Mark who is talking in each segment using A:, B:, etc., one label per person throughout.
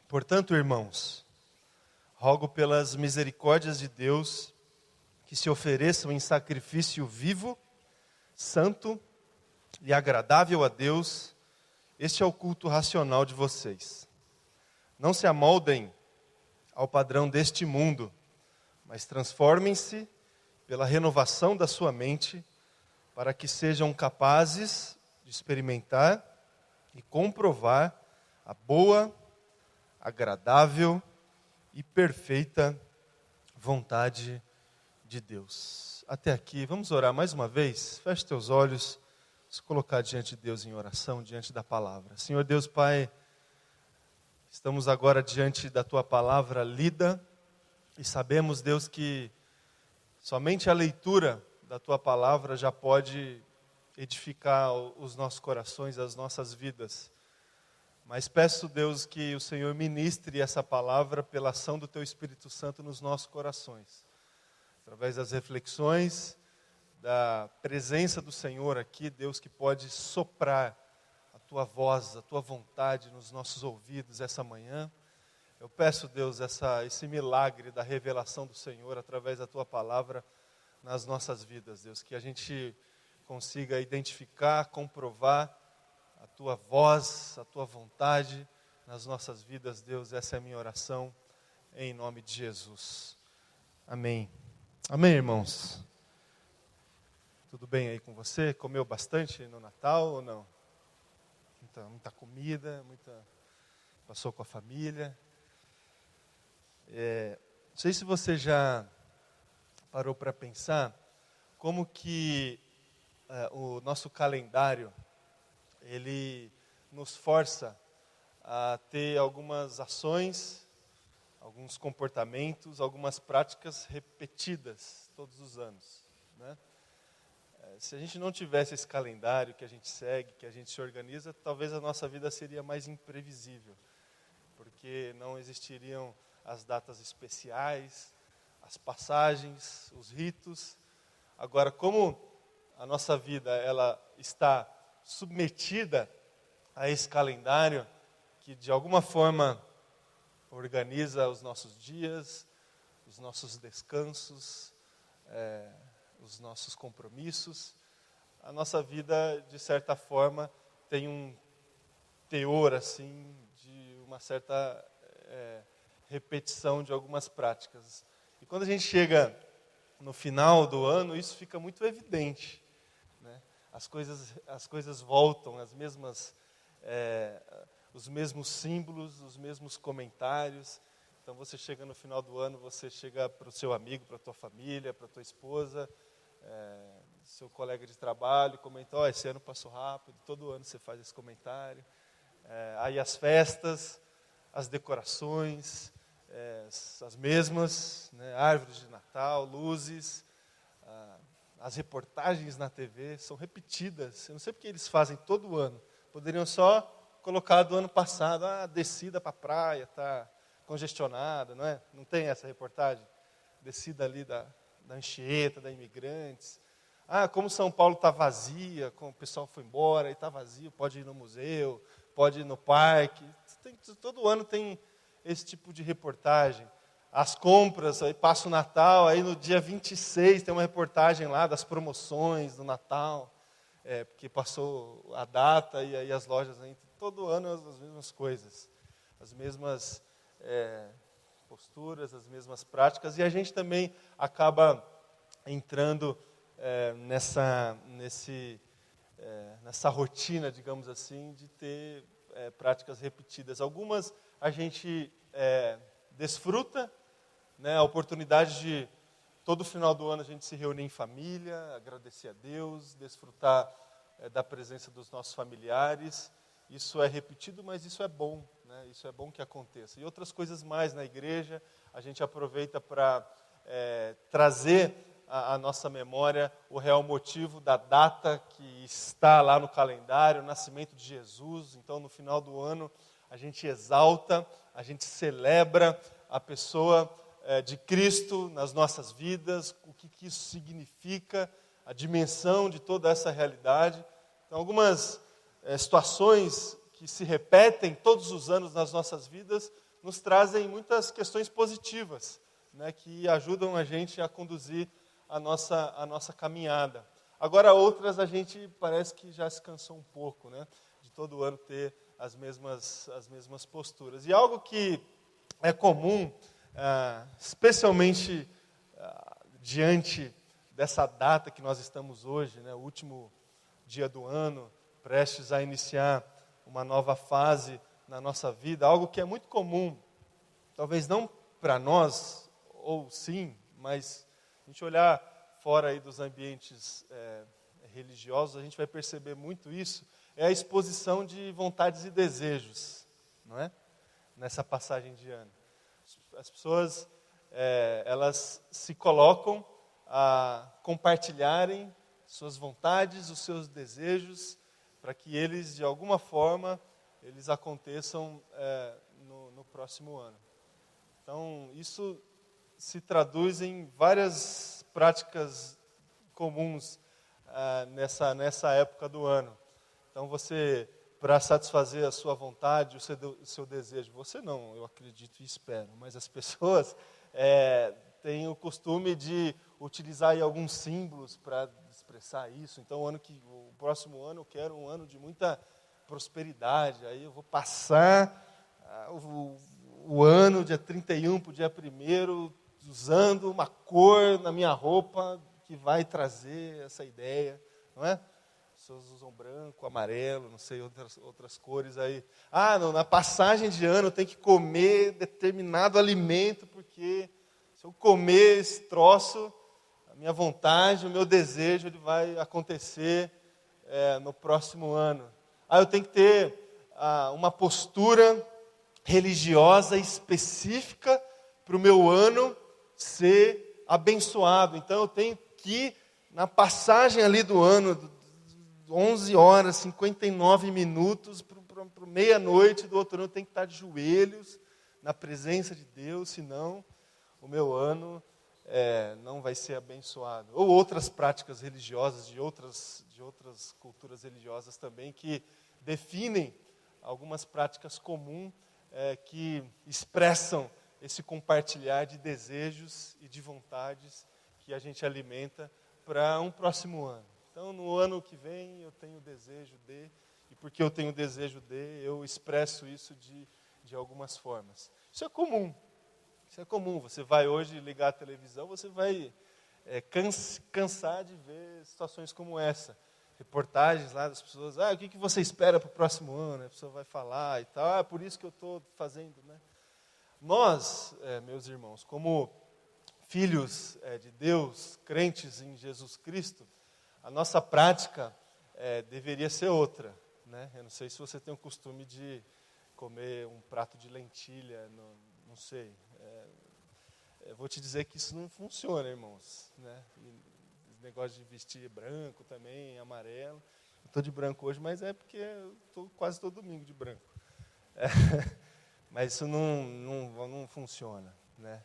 A: Portanto, irmãos, rogo pelas misericórdias de Deus que se ofereçam em sacrifício vivo, santo e agradável a Deus. Este é o culto racional de vocês. Não se amoldem ao padrão deste mundo, mas transformem-se pela renovação da sua mente, para que sejam capazes de experimentar e comprovar a boa, agradável e perfeita vontade de Deus. Até aqui, vamos orar mais uma vez? Feche teus olhos, se colocar diante de Deus em oração, diante da palavra. Senhor Deus Pai, estamos agora diante da Tua palavra lida e sabemos, Deus, que somente a leitura da Tua palavra já pode edificar os nossos corações, as nossas vidas. Mas peço, Deus, que o Senhor ministre essa palavra pela ação do Teu Espírito Santo nos nossos corações. Através das reflexões, da presença do Senhor aqui, Deus, que pode soprar a Tua voz, a Tua vontade nos nossos ouvidos essa manhã. Eu peço, Deus, esse milagre da revelação do Senhor através da Tua palavra nas nossas vidas, Deus. Que a gente consiga identificar, comprovar a Tua voz, a Tua vontade nas nossas vidas, Deus. Essa é a minha oração, em nome de Jesus. Amém. Amém, irmãos? Tudo bem aí com você? Comeu bastante no Natal ou não? Muita comida, passou com a família. Não sei se você já parou para pensar como que o nosso calendário, ele nos força a ter algumas ações, alguns comportamentos, algumas práticas repetidas todos os anos, né? Se a gente não tivesse esse calendário que a gente segue, que a gente se organiza, talvez a nossa vida seria mais imprevisível, porque não existiriam as datas especiais, as passagens, os ritos. Agora, como a nossa vida ela está submetida a esse calendário que de alguma forma organiza os nossos dias, os nossos descansos, os nossos compromissos, a nossa vida, de certa forma, tem um teor assim de uma certa repetição de algumas práticas. E quando a gente chega no final do ano, isso fica muito evidente, né? As coisas voltam, os mesmos símbolos, os mesmos comentários. Então você chega no final do ano, você chega para o seu amigo, para a tua família, para a tua esposa, seu colega de trabalho, comenta: esse ano passou rápido. Todo ano você faz esse comentário. Aí as festas, as decorações, as mesmas, né? Árvores de Natal, luzes, as reportagens na TV são repetidas. Eu não sei porque eles fazem todo ano. Poderiam só colocar do ano passado: a descida para a praia está congestionada, não é? Não tem essa reportagem? Descida ali da Anchieta, da Imigrantes. Como São Paulo está vazia, como o pessoal foi embora e está vazio, pode ir no museu, pode ir no parque. Todo ano tem esse tipo de reportagem. As compras, aí passa o Natal, aí no dia 26 tem uma reportagem lá das promoções do Natal, porque passou a data e aí as lojas entram. Todo ano as mesmas coisas, as mesmas posturas, as mesmas práticas, e a gente também acaba entrando nessa rotina, digamos assim, de ter práticas repetidas. Algumas a gente desfruta, né, a oportunidade de todo final do ano a gente se reunir em família, agradecer a Deus, desfrutar da presença dos nossos familiares. Isso é repetido, mas isso é bom, né? Isso é bom que aconteça. E outras coisas mais na igreja, a gente aproveita para trazer à nossa memória o real motivo da data que está lá no calendário, o nascimento de Jesus. Então, no final do ano, a gente exalta, a gente celebra a pessoa de Cristo nas nossas vidas, o que isso significa, a dimensão de toda essa realidade. Então, algumas situações que se repetem todos os anos nas nossas vidas nos trazem muitas questões positivas, né, que ajudam a gente a conduzir a nossa caminhada. Agora, outras a gente parece que já se cansou um pouco, né, de todo ano ter as mesmas posturas. E algo que é comum, especialmente diante dessa data que nós estamos hoje, né, o último dia do ano, prestes a iniciar uma nova fase na nossa vida, algo que é muito comum, talvez não para nós, ou sim, mas a gente olhar fora aí dos ambientes religiosos, a gente vai perceber muito isso, é a exposição de vontades e desejos, não é? Nessa passagem de ano. As pessoas, elas se colocam a compartilharem suas vontades, os seus desejos, para que eles, de alguma forma, eles aconteçam no próximo ano. Então, isso se traduz em várias práticas comuns nessa época do ano. Então, você, para satisfazer a sua vontade, o seu desejo, você não, eu acredito e espero, mas as pessoas têm o costume de utilizar aí alguns símbolos para expressar isso. Então, o próximo ano eu quero um ano de muita prosperidade, aí eu vou passar o ano, dia 31 para o dia 1º, usando uma cor na minha roupa que vai trazer essa ideia, não é? As pessoas usam branco, amarelo, não sei, outras cores aí. Na passagem de ano eu tenho que comer determinado alimento, porque se eu comer esse troço, a minha vontade, o meu desejo, ele vai acontecer no próximo ano. Eu tenho que ter uma postura religiosa específica para o meu ano ser abençoado. Então eu tenho que, na passagem ali do ano, 11 horas, 59 minutos, para meia-noite do outro ano, eu tenho que estar de joelhos na presença de Deus, senão o meu ano não vai ser abençoado. Ou outras práticas religiosas de outras culturas religiosas também, que definem algumas práticas comuns que expressam esse compartilhar de desejos e de vontades que a gente alimenta para um próximo ano. Então, no ano que vem, eu tenho desejo de, e porque eu tenho desejo de, eu expresso isso de algumas formas. Isso é comum. Isso é comum. Você vai hoje ligar a televisão, você vai cansar de ver situações como essa. Reportagens lá das pessoas, o que você espera para o próximo ano? A pessoa vai falar e tal, por isso que eu estou fazendo, né? Nós, meus irmãos, como filhos de Deus, crentes em Jesus Cristo, a nossa prática deveria ser outra, né? Eu não sei se você tem o costume de comer um prato de lentilha, não sei. Eu vou te dizer que isso não funciona, irmãos, né? Esse negócio de vestir branco também, amarelo. Eu estou de branco hoje, mas é porque eu estou quase todo domingo de branco. Mas isso não funciona, né?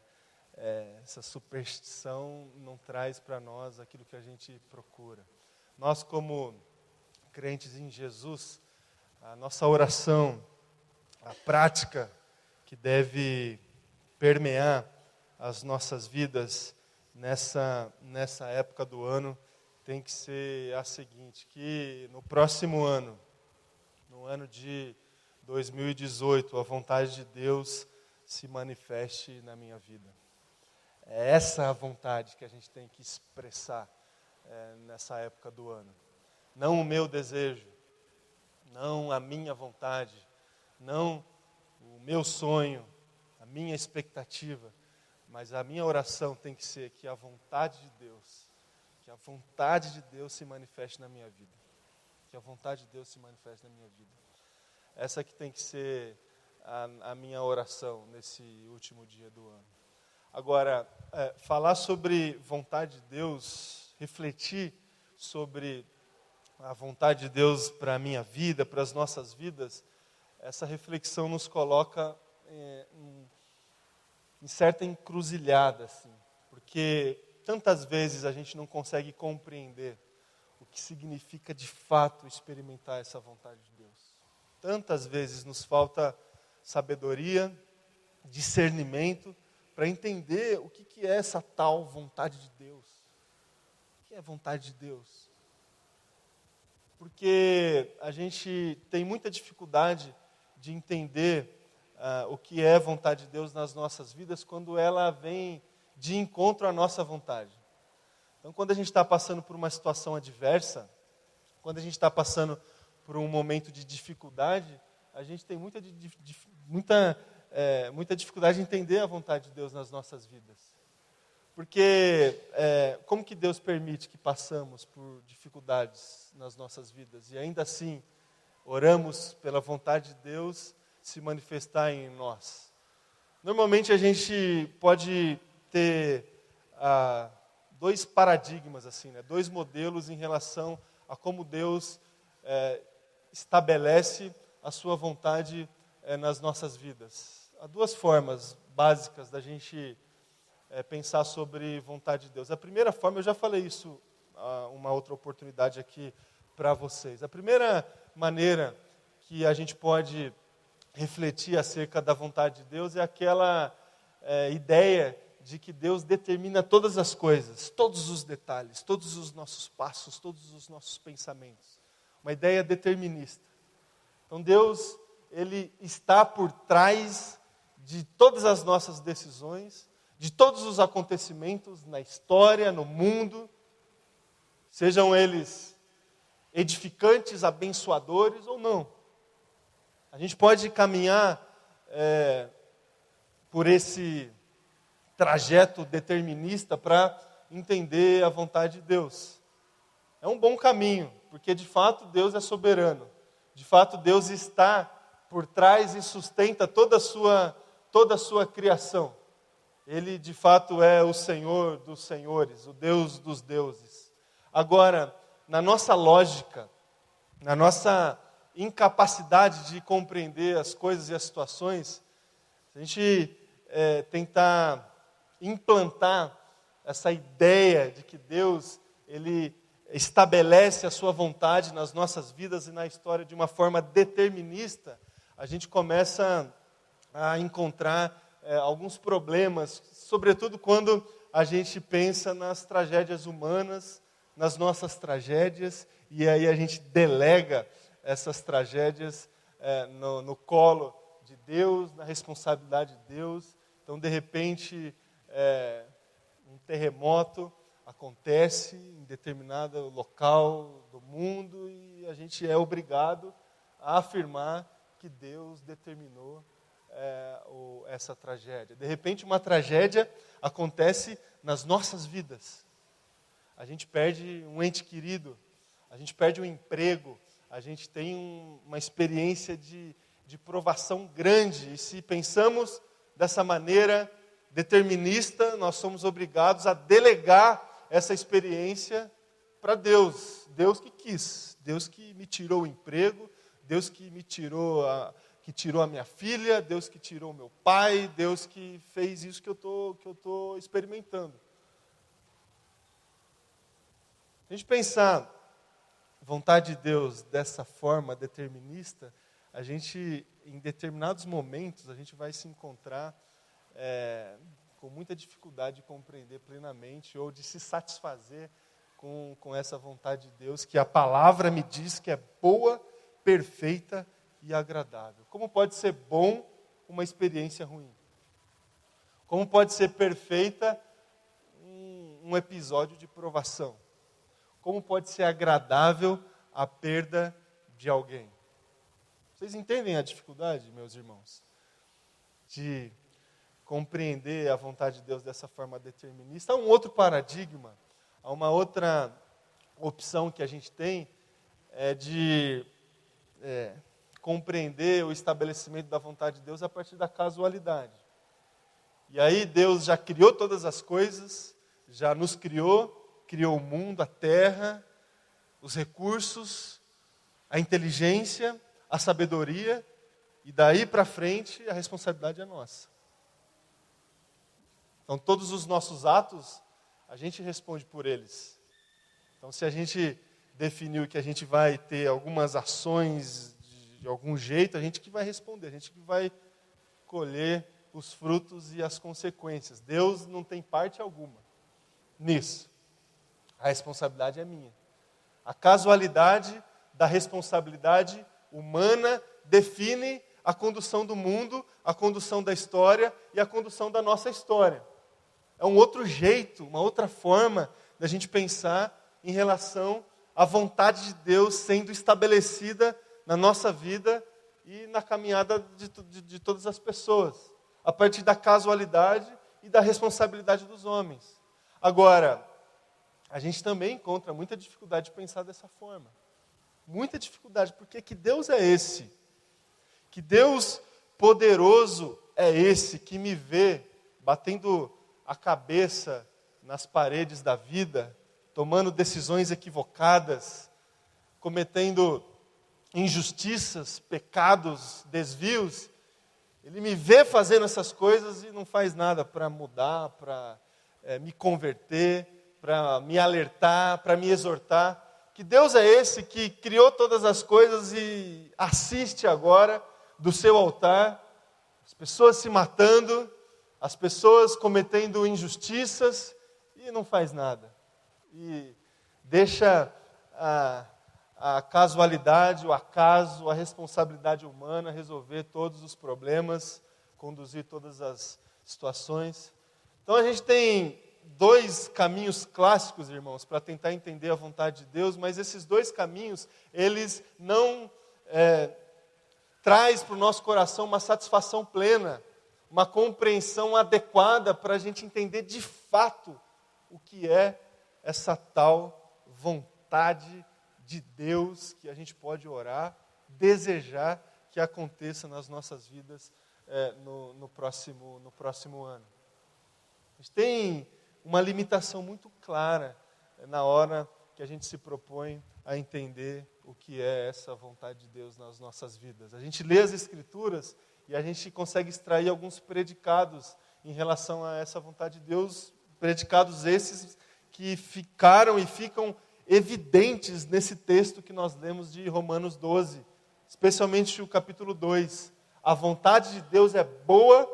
A: Essa superstição não traz para nós aquilo que a gente procura. Nós, como crentes em Jesus, a nossa oração, a prática que deve permear as nossas vidas nessa época do ano tem que ser a seguinte: que no próximo ano, no ano de 2018, a vontade de Deus se manifeste na minha vida. É essa a vontade que a gente tem que expressar nessa época do ano. Não o meu desejo, não a minha vontade, não o meu sonho, a minha expectativa, mas a minha oração tem que ser que a vontade de Deus se manifeste na minha vida. Que a vontade de Deus se manifeste na minha vida. Essa que tem que ser a minha oração nesse último dia do ano. Agora, falar sobre vontade de Deus, refletir sobre a vontade de Deus para a minha vida, para as nossas vidas, essa reflexão nos coloca em certa encruzilhada, assim, porque tantas vezes a gente não consegue compreender o que significa de fato experimentar essa vontade de Deus. Tantas vezes nos falta sabedoria, discernimento, para entender o que é essa tal vontade de Deus. O que é vontade de Deus? Porque a gente tem muita dificuldade de entender o que é vontade de Deus nas nossas vidas quando ela vem de encontro à nossa vontade. Então, quando a gente está passando por uma situação adversa, quando a gente está passando por um momento de dificuldade, a gente tem muita dificuldade de entender a vontade de Deus nas nossas vidas. Porque como que Deus permite que passamos por dificuldades nas nossas vidas e ainda assim oramos pela vontade de Deus se manifestar em nós? Normalmente a gente pode ter dois paradigmas, assim, né? Dois modelos em relação a como Deus estabelece a sua vontade nas nossas vidas. Há duas formas básicas da gente pensar sobre vontade de Deus. A primeira forma, eu já falei isso uma outra oportunidade aqui para vocês. A primeira maneira que a gente pode refletir acerca da vontade de Deus é aquela ideia de que Deus determina todas as coisas, todos os detalhes, todos os nossos passos, todos os nossos pensamentos. Uma ideia determinista. Então Deus, Ele está por trás de todas as nossas decisões, de todos os acontecimentos na história, no mundo, sejam eles edificantes, abençoadores ou não. A gente pode caminhar por esse trajeto determinista para entender a vontade de Deus. É um bom caminho, porque de fato Deus é soberano. De fato Deus está por trás e sustenta toda a sua criação. Ele de fato é o Senhor dos senhores, o Deus dos deuses. Agora, na nossa lógica, na nossa incapacidade de compreender as coisas e as situações, se a gente tentar implantar essa ideia de que Deus, Ele estabelece a sua vontade nas nossas vidas e na história de uma forma determinista, a gente começa a encontrar alguns problemas, sobretudo quando a gente pensa nas tragédias humanas, nas nossas tragédias, e aí a gente delega essas tragédias no colo de Deus, na responsabilidade de Deus. Então, de repente, um terremoto acontece em determinado local do mundo e a gente é obrigado a afirmar que Deus determinou essa tragédia. De repente, uma tragédia acontece nas nossas vidas. A gente perde um ente querido, a gente perde um emprego, a gente tem uma experiência de provação grande. E se pensamos dessa maneira determinista, nós somos obrigados a delegar essa experiência para Deus. Deus que quis, Deus que me tirou o emprego, Deus que me tirou a minha filha, Deus que tirou o meu pai, Deus que fez isso que eu tô experimentando. Se a gente pensar vontade de Deus dessa forma determinista, a gente, em determinados momentos, a gente vai se encontrar com muita dificuldade de compreender plenamente ou de se satisfazer com essa vontade de Deus, que a palavra me diz que é boa, perfeita e agradável. Como pode ser bom uma experiência ruim? Como pode ser perfeita um episódio de provação? Como pode ser agradável a perda de alguém? Vocês entendem a dificuldade, meus irmãos, de compreender a vontade de Deus dessa forma determinista? Há um outro paradigma, há uma outra opção que a gente tem, de compreender o estabelecimento da vontade de Deus a partir da casualidade. E aí Deus já criou todas as coisas, já nos criou o mundo, a terra, os recursos, a inteligência, a sabedoria, e daí para frente a responsabilidade é nossa. Então, todos os nossos atos, a gente responde por eles. Então, se a gente definiu que a gente vai ter algumas ações de algum jeito, a gente que vai responder, a gente que vai colher os frutos e as consequências. Deus não tem parte alguma nisso. A responsabilidade é minha. A casualidade da responsabilidade humana define a condução do mundo, a condução da história e a condução da nossa história. É um outro jeito, uma outra forma da gente pensar em relação à vontade de Deus sendo estabelecida na nossa vida e na caminhada de todas as pessoas, a partir da casualidade e da responsabilidade dos homens. Agora, a gente também encontra muita dificuldade de pensar dessa forma. Muita dificuldade, porque que Deus é esse? Que Deus poderoso é esse que me vê batendo a cabeça nas paredes da vida, tomando decisões equivocadas, cometendo injustiças, pecados, desvios. Ele me vê fazendo essas coisas e não faz nada para mudar, para me converter, para me alertar, para me exortar. Que Deus é esse que criou todas as coisas e assiste agora do seu altar, as pessoas se matando, as pessoas cometendo injustiças e não faz nada. E deixa a casualidade, o acaso, a responsabilidade humana resolver todos os problemas, conduzir todas as situações. Então a gente tem dois caminhos clássicos, irmãos, para tentar entender a vontade de Deus, mas esses dois caminhos, eles não traz para o nosso coração uma satisfação plena, uma compreensão adequada para a gente entender de fato o que é essa tal vontade de Deus que a gente pode orar, desejar que aconteça nas nossas vidas no próximo ano. A gente tem uma limitação muito clara na hora que a gente se propõe a entender o que é essa vontade de Deus nas nossas vidas. A gente lê as Escrituras e a gente consegue extrair alguns predicados em relação a essa vontade de Deus, predicados esses que ficaram e ficam evidentes nesse texto que nós lemos de Romanos 12, especialmente o capítulo 2. A vontade de Deus é boa,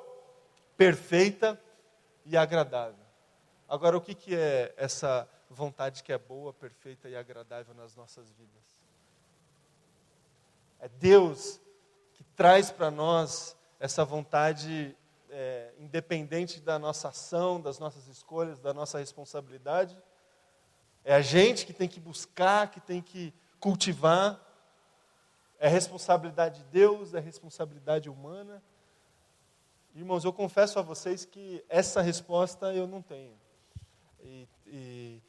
A: perfeita e agradável. Agora, o que é essa vontade que é boa, perfeita e agradável nas nossas vidas? É Deus que traz para nós essa vontade independente da nossa ação, das nossas escolhas, da nossa responsabilidade. É a gente que tem que buscar, que tem que cultivar. É responsabilidade de Deus, é responsabilidade humana. Irmãos, eu confesso a vocês que essa resposta eu não tenho. E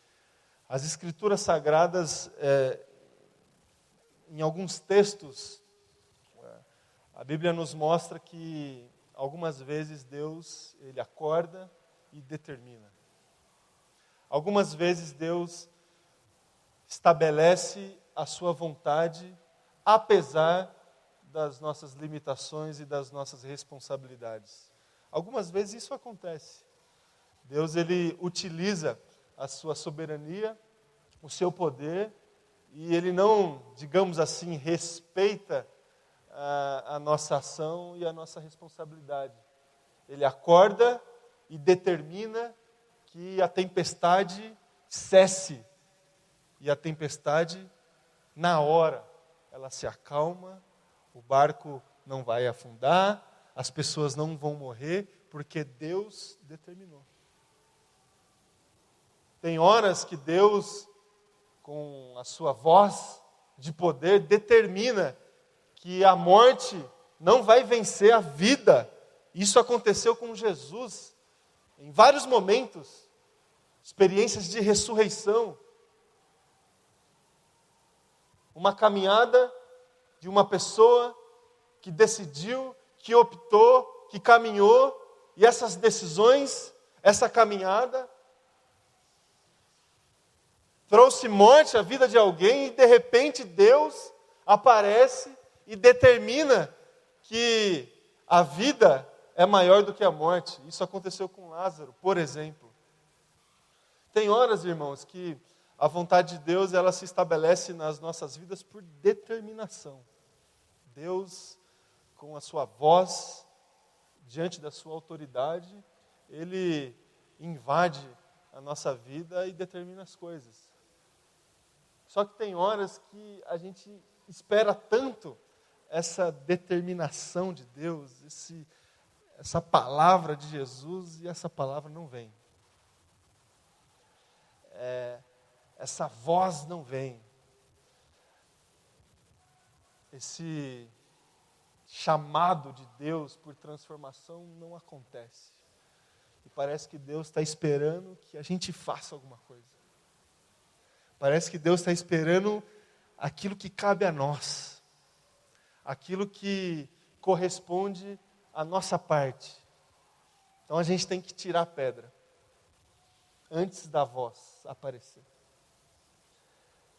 A: as Escrituras Sagradas, em alguns textos, a Bíblia nos mostra que algumas vezes Deus, Ele acorda e determina. Algumas vezes Deus estabelece a sua vontade, apesar das nossas limitações e das nossas responsabilidades. Algumas vezes isso acontece. Deus, Ele utiliza a sua soberania, o seu poder, e Ele não, digamos assim, respeita a nossa ação e a nossa responsabilidade. Ele acorda e determina que a tempestade cesse. E a tempestade, na hora, ela se acalma, o barco não vai afundar, as pessoas não vão morrer, porque Deus determinou. Tem horas que Deus, com a sua voz de poder, determina que a morte não vai vencer a vida. Isso aconteceu com Jesus em vários momentos, experiências de ressurreição. Uma caminhada de uma pessoa que decidiu, que optou, que caminhou, e essas decisões, essa caminhada, trouxe morte à vida de alguém, e de repente Deus aparece e determina que a vida, é maior do que a morte. Isso aconteceu com Lázaro, por exemplo. Tem horas, irmãos, que a vontade de Deus, ela se estabelece nas nossas vidas por determinação. Deus, com a sua voz, diante da sua autoridade, Ele invade a nossa vida e determina as coisas. Só que tem horas que a gente espera tanto essa determinação de Deus, essa palavra de Jesus, e essa palavra não vem. Essa voz não vem. Esse chamado de Deus por transformação não acontece. E parece que Deus está esperando que a gente faça alguma coisa. Parece que Deus está esperando aquilo que cabe a nós. Aquilo que corresponde à nossa parte. Então a gente tem que tirar a pedra antes da voz aparecer.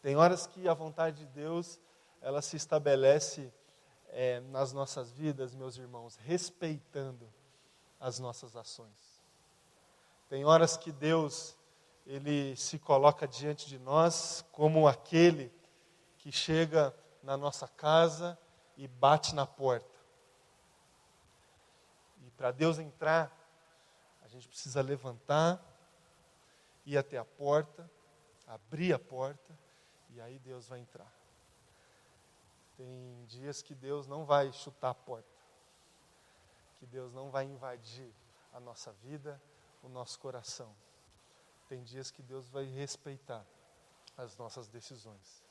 A: Tem horas que a vontade de Deus, ela se estabelece nas nossas vidas, meus irmãos, respeitando as nossas ações. Tem horas que Deus, Ele se coloca diante de nós como aquele que chega na nossa casa e bate na porta. E para Deus entrar, a gente precisa levantar, ir até a porta, abrir a porta, e aí Deus vai entrar. Tem dias que Deus não vai chutar a porta, que Deus não vai invadir a nossa vida, o nosso coração. Tem dias que Deus vai respeitar as nossas decisões.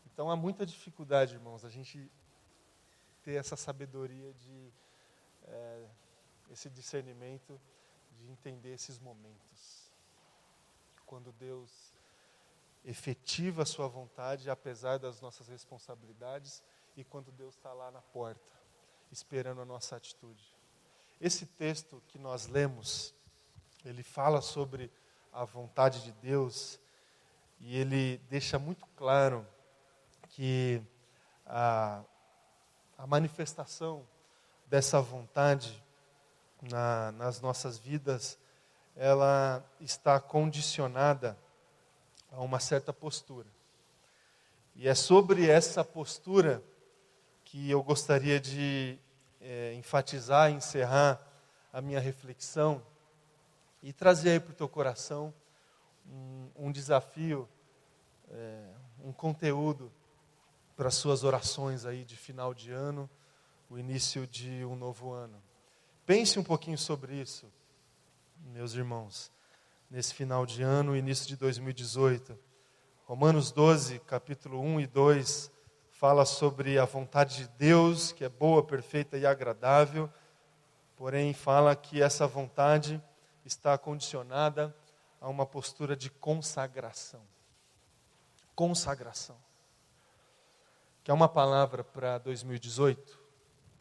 A: Então há muita dificuldade, irmãos, a gente ter essa sabedoria esse discernimento de entender esses momentos. Quando Deus efetiva a sua vontade, apesar das nossas responsabilidades, e quando Deus está lá na porta, esperando a nossa atitude. Esse texto que nós lemos, ele fala sobre a vontade de Deus, e ele deixa muito claro que a manifestação dessa vontade nas nossas vidas, ela está condicionada a uma certa postura. E é sobre essa postura que eu gostaria de enfatizar, encerrar a minha reflexão e trazer aí para o teu coração um desafio, um conteúdo para as suas orações aí de final de ano, o início de um novo ano. Pense um pouquinho sobre isso, meus irmãos, nesse final de ano, início de 2018. Romanos 12, capítulo 1 e 2, fala sobre a vontade de Deus, que é boa, perfeita e agradável, porém fala que essa vontade está condicionada a uma postura de consagração. Consagração. Que é uma palavra para 2018,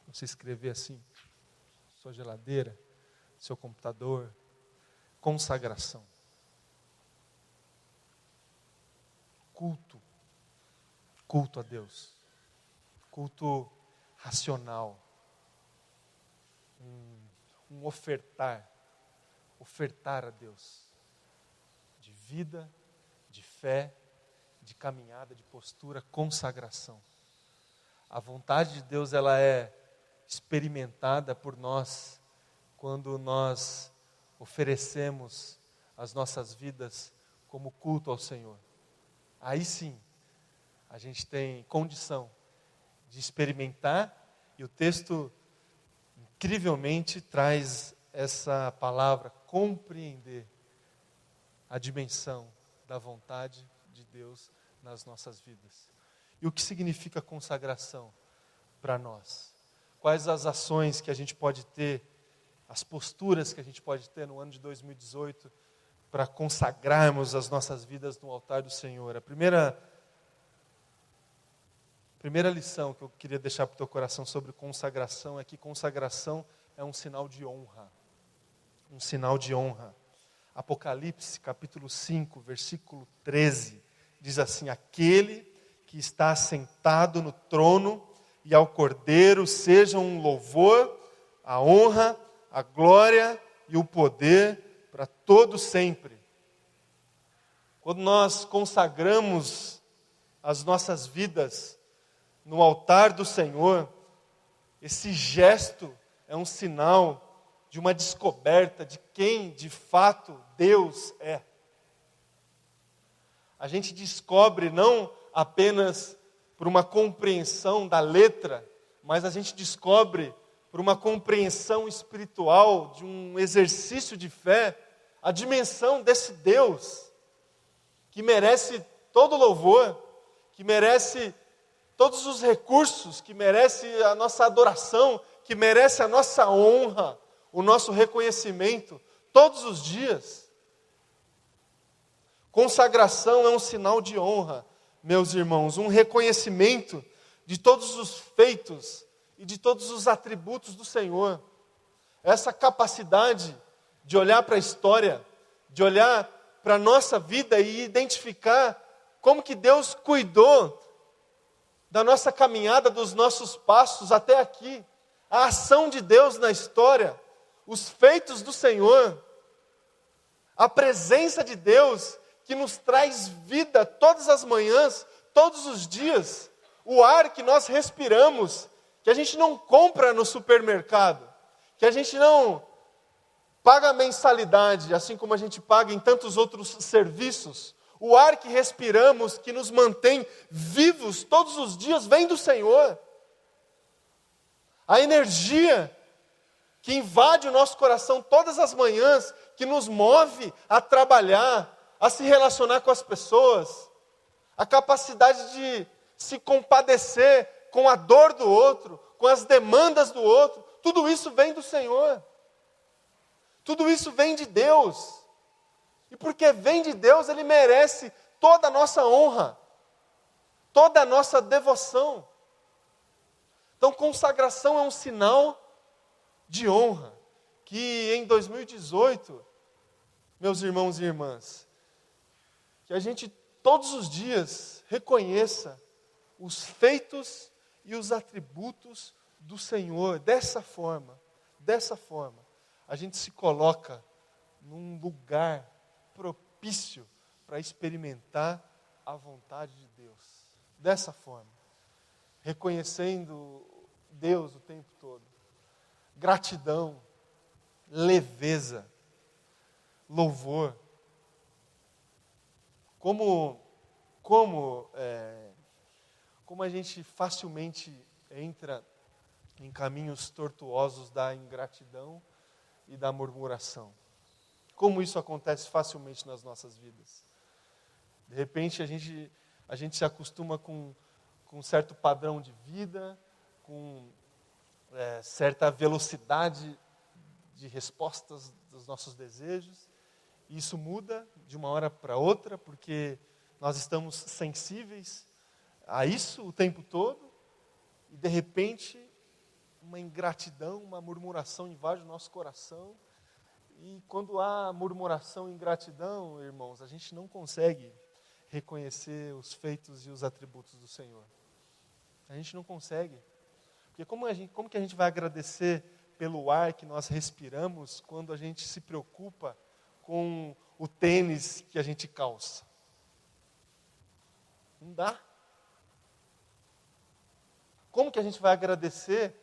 A: você escrever assim, sua geladeira, seu computador, consagração. Culto a Deus. Culto racional. Um ofertar a Deus. De vida, de fé, de caminhada, de postura, consagração. A vontade de Deus, ela é experimentada por nós quando nós oferecemos as nossas vidas como culto ao Senhor. Aí sim, a gente tem condição de experimentar, e o texto incrivelmente traz essa palavra, compreender a dimensão da vontade de Deus nas nossas vidas. E o que significa consagração para nós? Quais as ações que a gente pode ter, as posturas que a gente pode ter no ano de 2018 para consagrarmos as nossas vidas no altar do Senhor? A primeira lição que eu queria deixar para o teu coração sobre consagração é que consagração é um sinal de honra. Um sinal de honra. Apocalipse, capítulo 5, versículo 13, diz assim: aquele que está sentado no trono e ao Cordeiro seja um louvor, a honra, a glória e o poder para todo sempre. Quando nós consagramos as nossas vidas no altar do Senhor, esse gesto é um sinal de uma descoberta de quem, de fato, Deus é. A gente descobre não apenas por uma compreensão da letra, mas a gente descobre por uma compreensão espiritual, de um exercício de fé, a dimensão desse Deus, que merece todo louvor, que merece todos os recursos, que merece a nossa adoração, que merece a nossa honra, o nosso reconhecimento, todos os dias. Consagração é um sinal de honra, meus irmãos, um reconhecimento de todos os feitos e de todos os atributos do Senhor. Essa capacidade de olhar para a história, de olhar para a nossa vida e identificar como que Deus cuidou da nossa caminhada, dos nossos passos até aqui. A ação de Deus na história, os feitos do Senhor, a presença de Deus que nos traz vida todas as manhãs, todos os dias, o ar que nós respiramos, que a gente não compra no supermercado, que a gente não paga mensalidade, assim como a gente paga em tantos outros serviços. O ar que respiramos, que nos mantém vivos todos os dias, vem do Senhor. A energia que invade o nosso coração todas as manhãs, que nos move a trabalhar, a se relacionar com as pessoas, a capacidade de se compadecer com a dor do outro, com as demandas do outro, tudo isso vem do Senhor. Tudo isso vem de Deus. E porque vem de Deus, Ele merece toda a nossa honra, toda a nossa devoção. Então, consagração é um sinal de honra, que em 2018, meus irmãos e irmãs, que a gente todos os dias reconheça os feitos e os atributos do Senhor. Dessa forma, a gente se coloca num lugar propício para experimentar a vontade de Deus. Dessa forma, reconhecendo Deus o tempo todo. Gratidão, leveza, louvor. Como a gente facilmente entra em caminhos tortuosos da ingratidão e da murmuração. Como isso acontece facilmente nas nossas vidas. De repente a gente se acostuma com um certo padrão de vida, com certa velocidade de respostas dos nossos desejos. E isso muda de uma hora para outra, porque nós estamos sensíveis a isso o tempo todo. E de repente, uma ingratidão, uma murmuração invade o nosso coração. E quando há murmuração e ingratidão, irmãos, a gente não consegue reconhecer os feitos e os atributos do Senhor. A gente não consegue. Porque como que a gente vai agradecer pelo ar que nós respiramos quando a gente se preocupa com o tênis que a gente calça? Não dá. Como que a gente vai agradecer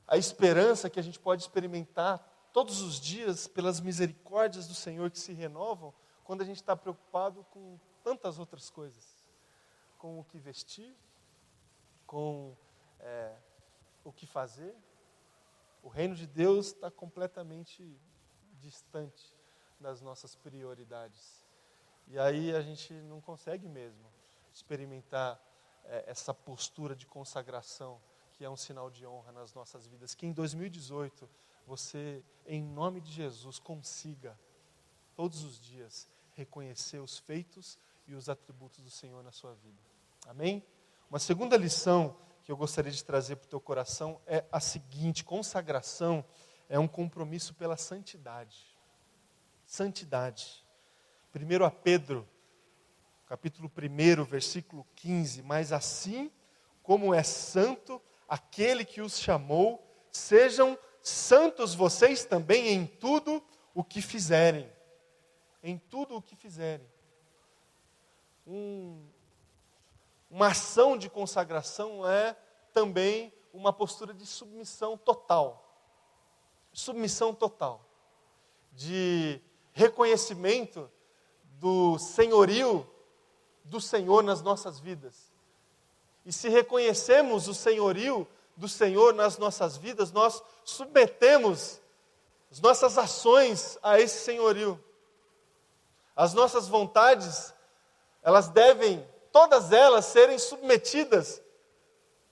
A: a esperança que a gente pode experimentar todos os dias pelas misericórdias do Senhor que se renovam, quando a gente está preocupado com tantas outras coisas? Com o que vestir, com o que fazer. O reino de Deus está completamente distante das nossas prioridades. E aí a gente não consegue mesmo experimentar essa postura de consagração, que é um sinal de honra nas nossas vidas. Que em 2018, você, em nome de Jesus, consiga, todos os dias, reconhecer os feitos e os atributos do Senhor na sua vida. Amém? Uma segunda lição que eu gostaria de trazer para o teu coração é a seguinte: consagração é um compromisso pela santidade. Santidade. 1 Pedro, capítulo 1, versículo 15. Mas assim como é santo aquele que os chamou, sejam santos vocês também em tudo o que fizerem. Em tudo o que fizerem. Uma ação de consagração é também uma postura de submissão total. Submissão total. De reconhecimento do senhorio do Senhor nas nossas vidas. E se reconhecemos o senhorio do Senhor nas nossas vidas, nós submetemos as nossas ações a esse senhorio. As nossas vontades, elas devem, todas elas, serem submetidas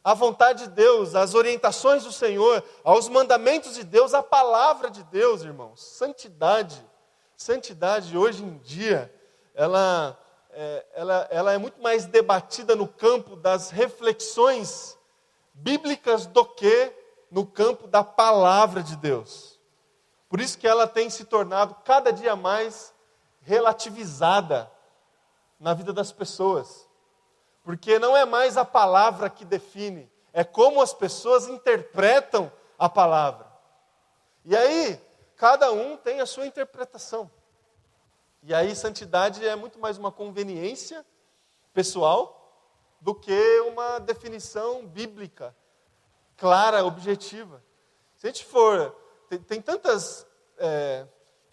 A: à vontade de Deus, às orientações do Senhor, aos mandamentos de Deus, à palavra de Deus, irmãos. Santidade. Santidade, hoje em dia, ela é muito mais debatida no campo das reflexões bíblicas do que no campo da palavra de Deus. Por isso que ela tem se tornado cada dia mais relativizada na vida das pessoas. Porque não é mais a palavra que define, é como as pessoas interpretam a palavra. E aí, cada um tem a sua interpretação. E aí, santidade é muito mais uma conveniência pessoal do que uma definição bíblica, clara, objetiva. Se a gente for... Tem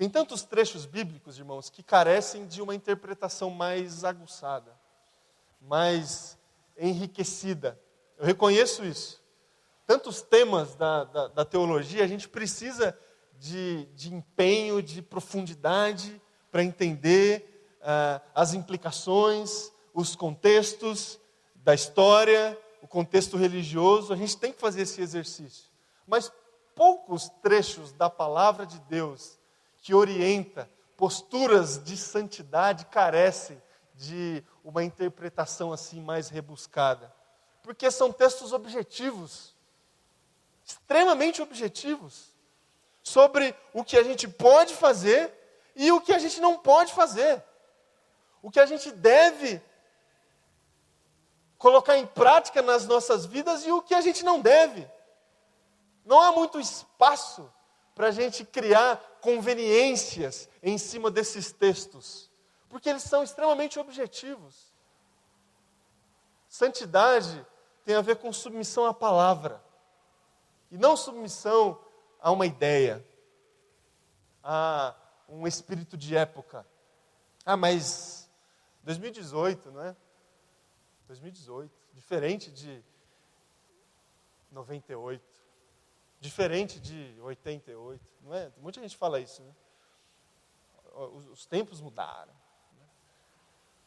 A: tantos trechos bíblicos, irmãos, que carecem de uma interpretação mais aguçada, mais enriquecida. Eu reconheço isso. Tantos temas da teologia, a gente precisa de empenho, de profundidade para entender as implicações, os contextos da história, o contexto religioso. A gente tem que fazer esse exercício. Mas poucos trechos da palavra de Deus que orienta posturas de santidade carecem de uma interpretação assim mais rebuscada. Porque são textos objetivos, extremamente objetivos, sobre o que a gente pode fazer e o que a gente não pode fazer. O que a gente deve colocar em prática nas nossas vidas e o que a gente não deve. Não há muito espaço para a gente criar conveniências em cima desses textos, porque eles são extremamente objetivos. Santidade tem a ver com submissão à palavra, e não submissão a uma ideia, a um espírito de época. Mas 2018, não é? 2018, diferente de 98, diferente de 88, não é? Muita gente fala isso, né? Os tempos mudaram. Né?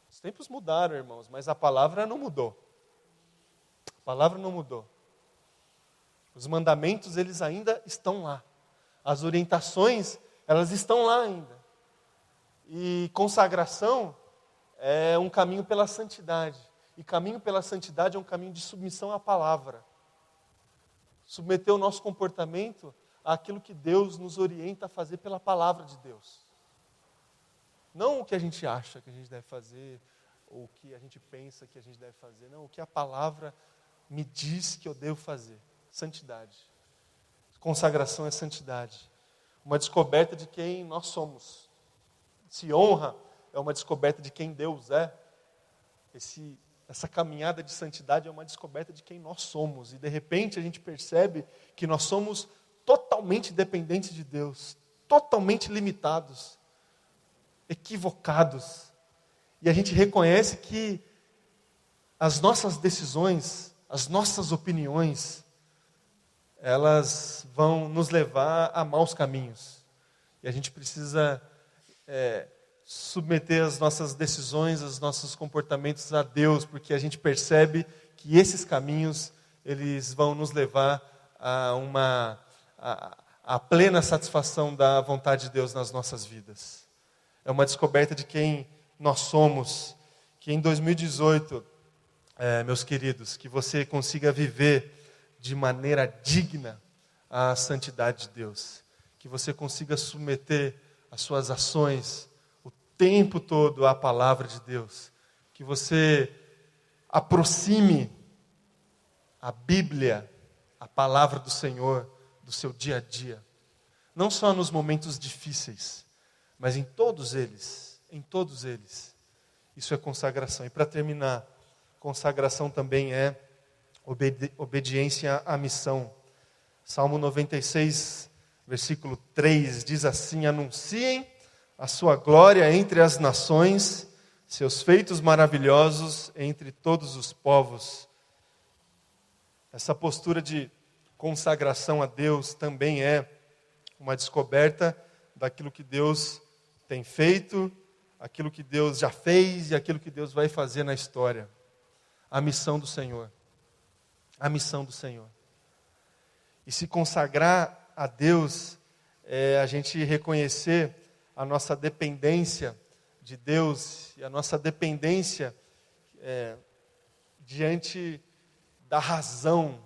A: Os tempos mudaram, irmãos, mas a palavra não mudou. A palavra não mudou. Os mandamentos, eles ainda estão lá. As orientações, elas estão lá ainda. E consagração é um caminho pela santidade. E caminho pela santidade é um caminho de submissão à palavra. Submeter o nosso comportamento àquilo que Deus nos orienta a fazer pela palavra de Deus. Não o que a gente acha que a gente deve fazer, ou o que a gente pensa que a gente deve fazer. Não, o que a palavra me diz que eu devo fazer. Santidade. Consagração é santidade. Uma descoberta de quem nós somos. Se honra é uma descoberta de quem Deus é. Essa caminhada de santidade é uma descoberta de quem nós somos. E de repente a gente percebe que nós somos totalmente dependentes de Deus. Totalmente limitados. Equivocados. E a gente reconhece que as nossas decisões, as nossas opiniões, elas vão nos levar a maus caminhos. E a gente precisa submeter as nossas decisões, os nossos comportamentos a Deus, porque a gente percebe que esses caminhos, eles vão nos levar a plena satisfação da vontade de Deus nas nossas vidas. É uma descoberta de quem nós somos, que em 2018, meus queridos, que você consiga viver de maneira digna à santidade de Deus. Que você consiga submeter as suas ações o tempo todo à palavra de Deus. Que você aproxime a Bíblia, a palavra do Senhor, do seu dia a dia. Não só nos momentos difíceis, mas em todos eles. Em todos eles. Isso é consagração. E para terminar, consagração também é obediência à missão. Salmo 96, versículo 3, diz assim: anunciem a sua glória entre as nações, seus feitos maravilhosos entre todos os povos. Essa postura de consagração a Deus também é uma descoberta daquilo que Deus tem feito, aquilo que Deus já fez e aquilo que Deus vai fazer na história. A missão do Senhor. A missão do Senhor. E se consagrar a Deus é a gente reconhecer a nossa dependência de Deus e a nossa dependência diante da razão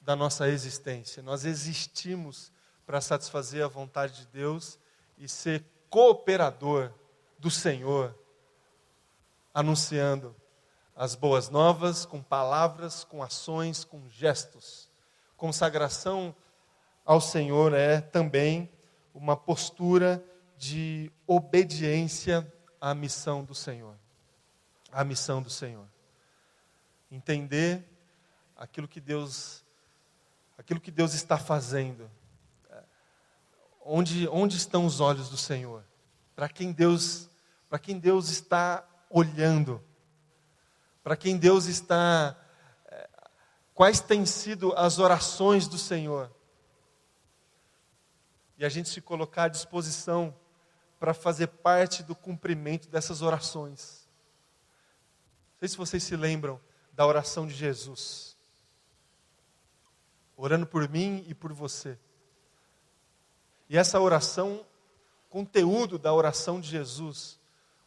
A: da nossa existência. Nós existimos para satisfazer a vontade de Deus e ser cooperador do Senhor, anunciando as boas novas com palavras, com ações, com gestos. Consagração ao Senhor é também uma postura de obediência à missão do Senhor. A missão do Senhor. Entender aquilo que Deus está fazendo. Onde estão os olhos do Senhor? Para quem Deus está olhando? Para quem Deus está... Quais têm sido as orações do Senhor? E a gente se colocar à disposição para fazer parte do cumprimento dessas orações. Não sei se vocês se lembram da oração de Jesus. Orando por mim e por você. E essa oração, conteúdo da oração de Jesus,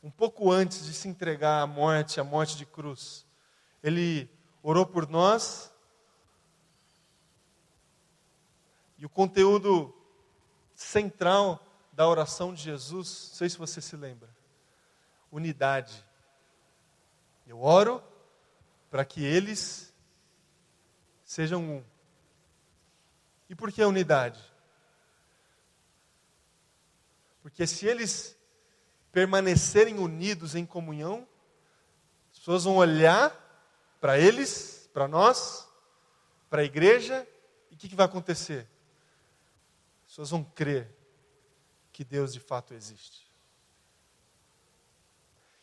A: um pouco antes de se entregar à morte de cruz, Ele orou por nós, e o conteúdo central da oração de Jesus, não sei se você se lembra, unidade. Eu oro para que eles sejam um. E por que a unidade? Porque se eles permanecerem unidos em comunhão, as pessoas vão olhar para eles, para nós, para a igreja, e o que vai acontecer? As pessoas vão crer que Deus de fato existe.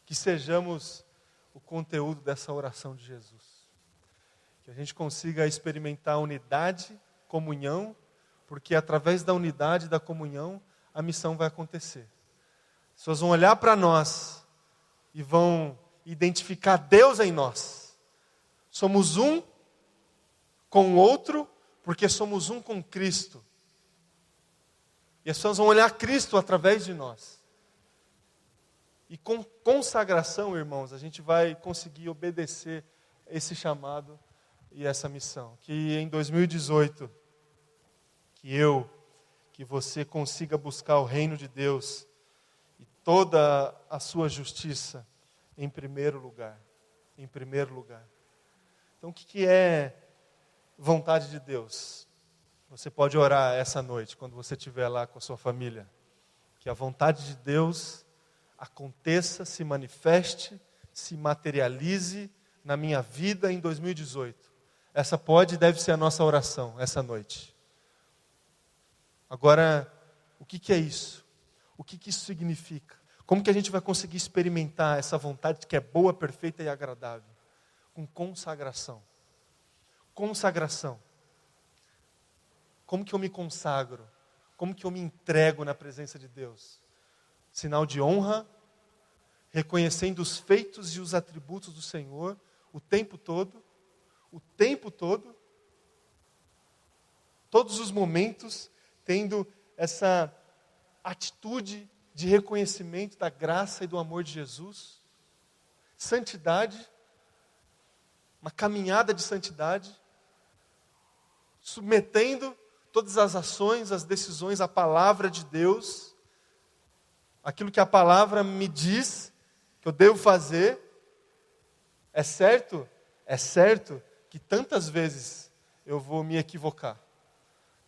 A: Que sejamos o conteúdo dessa oração de Jesus. Que a gente consiga experimentar unidade, comunhão, porque através da unidade, da comunhão, a missão vai acontecer. As pessoas vão olhar para nós e vão identificar Deus em nós. Somos um com o outro, porque somos um com Cristo. E as pessoas vão olhar Cristo através de nós. E com consagração, irmãos, a gente vai conseguir obedecer esse chamado e essa missão. Que em 2018, que você consiga buscar o reino de Deus e toda a sua justiça em primeiro lugar. Em primeiro lugar. Então, o que é vontade de Deus? Você pode orar essa noite, quando você estiver lá com a sua família. Que a vontade de Deus aconteça, se manifeste, se materialize na minha vida em 2018. Essa pode e deve ser a nossa oração essa noite. Agora, o que é isso? O que isso significa? Como que a gente vai conseguir experimentar essa vontade que é boa, perfeita e agradável? Com consagração. Consagração. Como que eu me consagro? Como que eu me entrego na presença de Deus? Sinal de honra, reconhecendo os feitos e os atributos do Senhor o tempo todo, todos os momentos, tendo essa atitude de reconhecimento da graça e do amor de Jesus. Santidade, uma caminhada de santidade, submetendo todas as ações, as decisões à palavra de Deus, aquilo que a palavra me diz que eu devo fazer. É certo que tantas vezes eu vou me equivocar.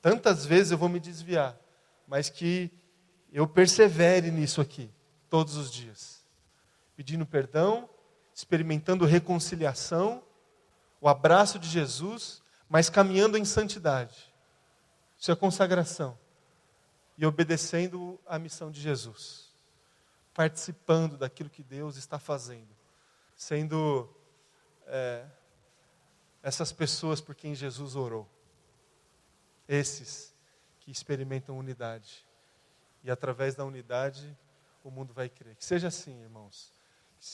A: tantas vezes eu vou me desviar, mas que eu persevere nisso aqui, todos os dias. Pedindo perdão, experimentando reconciliação, o abraço de Jesus, mas caminhando em santidade. Isso é consagração. E obedecendo à missão de Jesus. Participando daquilo que Deus está fazendo. Sendo essas pessoas por quem Jesus orou. Esses que experimentam unidade. E através da unidade, o mundo vai crer. Que seja assim, irmãos.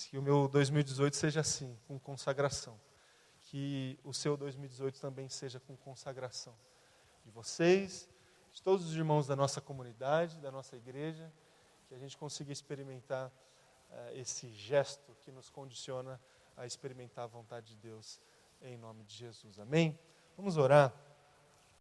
A: Que o meu 2018 seja assim, com consagração. Que o seu 2018 também seja com consagração. De vocês, de todos os irmãos da nossa comunidade, da nossa igreja. Que a gente consiga experimentar esse gesto que nos condiciona a experimentar a vontade de Deus em nome de Jesus. Amém? Vamos orar.